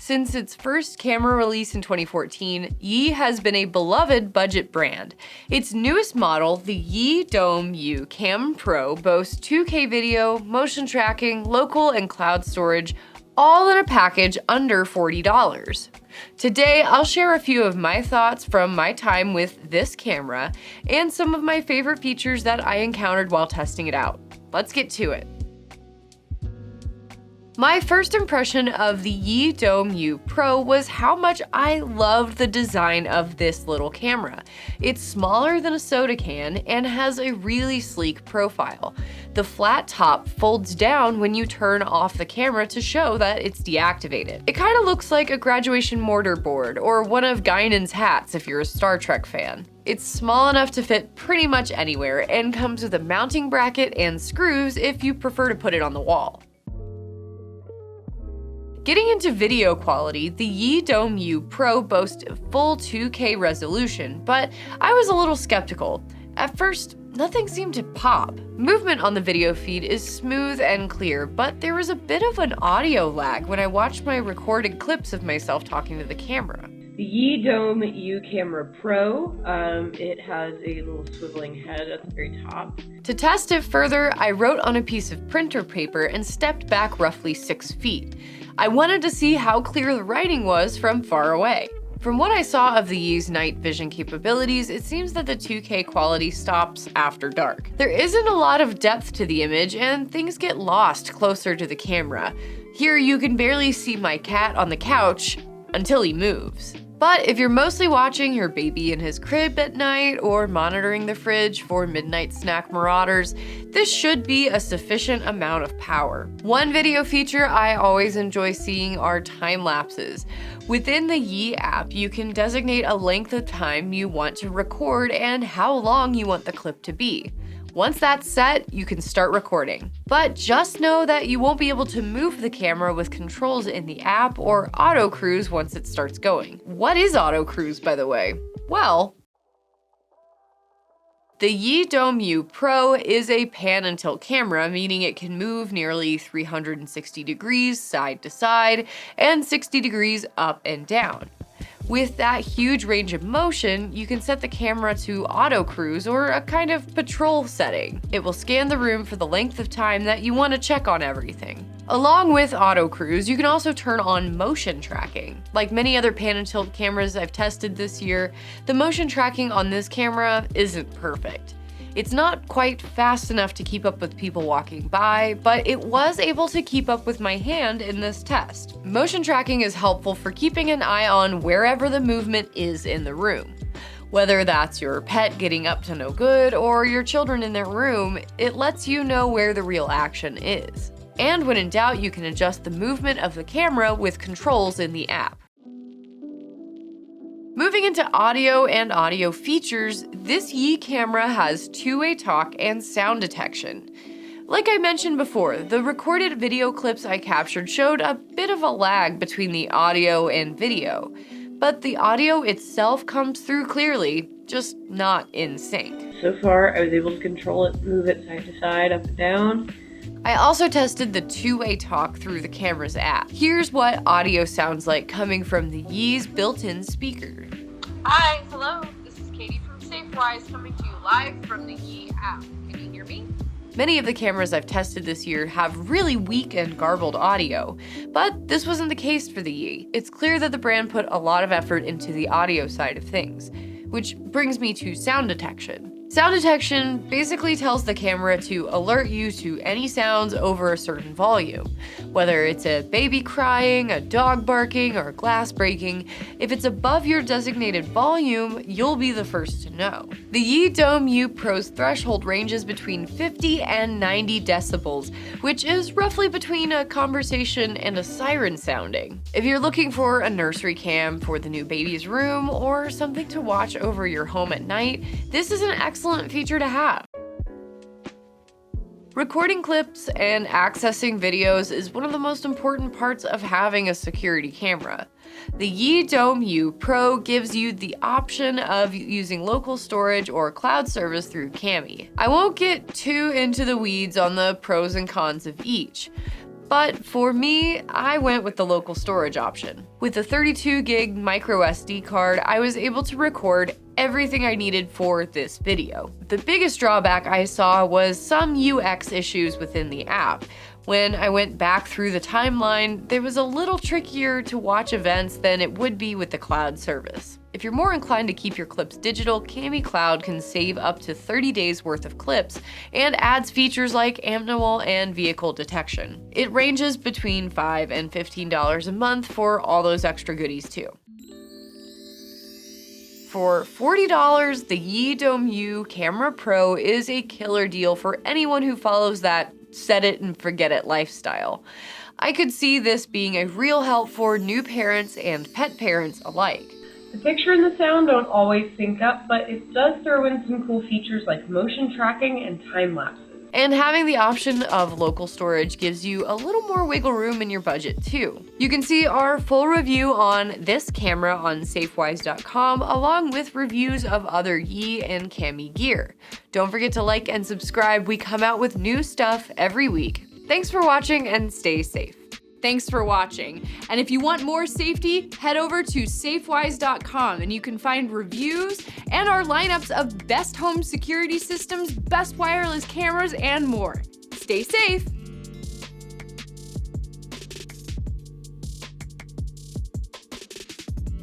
Since its first camera release in 2014, Yi has been a beloved budget brand. Its newest model, the Yi Dome U Cam Pro, boasts 2K video, motion tracking, local and cloud storage, all in a package under $40. Today, I'll share a few of my thoughts from my time with this camera and some of my favorite features that I encountered while testing it out. Let's get to it. My first impression of the Yi Dome U Pro was how much I loved the design of this little camera. It's smaller than a soda can and has a really sleek profile. The flat top folds down when you turn off the camera to show that it's deactivated. It kind of looks like a graduation mortarboard or one of Guinan's hats if you're a Star Trek fan. It's small enough to fit pretty much anywhere and comes with a mounting bracket and screws if you prefer to put it on the wall. Getting into video quality, the Yi Dome U Pro boasts full 2K resolution, but I was a little skeptical. At first, nothing seemed to pop. Movement on the video feed is smooth and clear, but there was a bit of an audio lag when I watched my recorded clips of myself talking to the camera. The Yi Dome U Camera Pro, it has a little swiveling head at the very top. To test it further, I wrote on a piece of printer paper and stepped back roughly 6 feet. I wanted to see how clear the writing was from far away. From what I saw of the Yi's night vision capabilities, it seems that the 2K quality stops after dark. There isn't a lot of depth to the image and things get lost closer to the camera. Here you can barely see my cat on the couch until he moves. But if you're mostly watching your baby in his crib at night or monitoring the fridge for midnight snack marauders, this should be a sufficient amount of power. One video feature I always enjoy seeing are time lapses. Within the Yi app, you can designate a length of time you want to record and how long you want the clip to be. Once that's set, you can start recording. But just know that you won't be able to move the camera with controls in the app or auto cruise once it starts going. What is auto cruise, by the way? Well, the Yi Dome U Pro is a pan and tilt camera, meaning it can move nearly 360 degrees side to side and 60 degrees up and down. With that huge range of motion, you can set the camera to auto cruise or a kind of patrol setting. It will scan the room for the length of time that you want to check on everything. Along with auto cruise, you can also turn on motion tracking. Like many other pan and tilt cameras I've tested this year, the motion tracking on this camera isn't perfect. It's not quite fast enough to keep up with people walking by, but it was able to keep up with my hand in this test. Motion tracking is helpful for keeping an eye on wherever the movement is in the room. Whether that's your pet getting up to no good or your children in their room, it lets you know where the real action is. And when in doubt, you can adjust the movement of the camera with controls in the app. Moving into audio and audio features, this Yi camera has two-way talk and sound detection. Like I mentioned before, the recorded video clips I captured showed a bit of a lag between the audio and video, but the audio itself comes through clearly, just not in sync. So far, I was able to control it, move it side to side, up and down. I also tested the two-way talk through the camera's app. Here's what audio sounds like coming from the Yi's built-in speaker. Hi, hello, this is Katie from SafeWise coming to you live from the Yi app. Can you hear me? Many of the cameras I've tested this year have really weak and garbled audio, but this wasn't the case for the Yi. It's clear that the brand put a lot of effort into the audio side of things, which brings me to sound detection. Sound detection basically tells the camera to alert you to any sounds over a certain volume. Whether it's a baby crying, a dog barking, or glass breaking, if it's above your designated volume, you'll be the first to know. The Yi Dome U Pro's threshold ranges between 50 and 90 decibels, which is roughly between a conversation and a siren sounding. If you're looking for a nursery cam for the new baby's room or something to watch over your home at night, this is an excellent feature to have. Recording clips and accessing videos is one of the most important parts of having a security camera. The Yi Dome U Pro gives you the option of using local storage or cloud service through Cami. I won't get too into the weeds on the pros and cons of each, But for me, I went with the local storage option. With a 32 gig micro SD card, I was able to record everything I needed for this video. The biggest drawback I saw was some UX issues within the app. When I went back through the timeline, there was a little trickier to watch events than it would be with the cloud service. If you're more inclined to keep your clips digital, Kami Cloud can save up to 30 days worth of clips and adds features like annual and vehicle detection. It ranges between $5 and $15 a month for all those extra goodies too. For $40, the Yi U Camera Pro is a killer deal for anyone who follows that set it and forget it lifestyle. I could see this being a real help for new parents and pet parents alike. The picture and the sound don't always sync up, but it does throw in some cool features like motion tracking and time lapses. And having the option of local storage gives you a little more wiggle room in your budget too. You can see our full review on this camera on safewise.com along with reviews of other Yi and Kami gear. Don't forget to like and subscribe. We come out with new stuff every week. Thanks for watching and stay safe. Thanks for watching. And if you want more safety, head over to safewise.com and you can find reviews and our lineups of best home security systems, best wireless cameras, and more. Stay safe.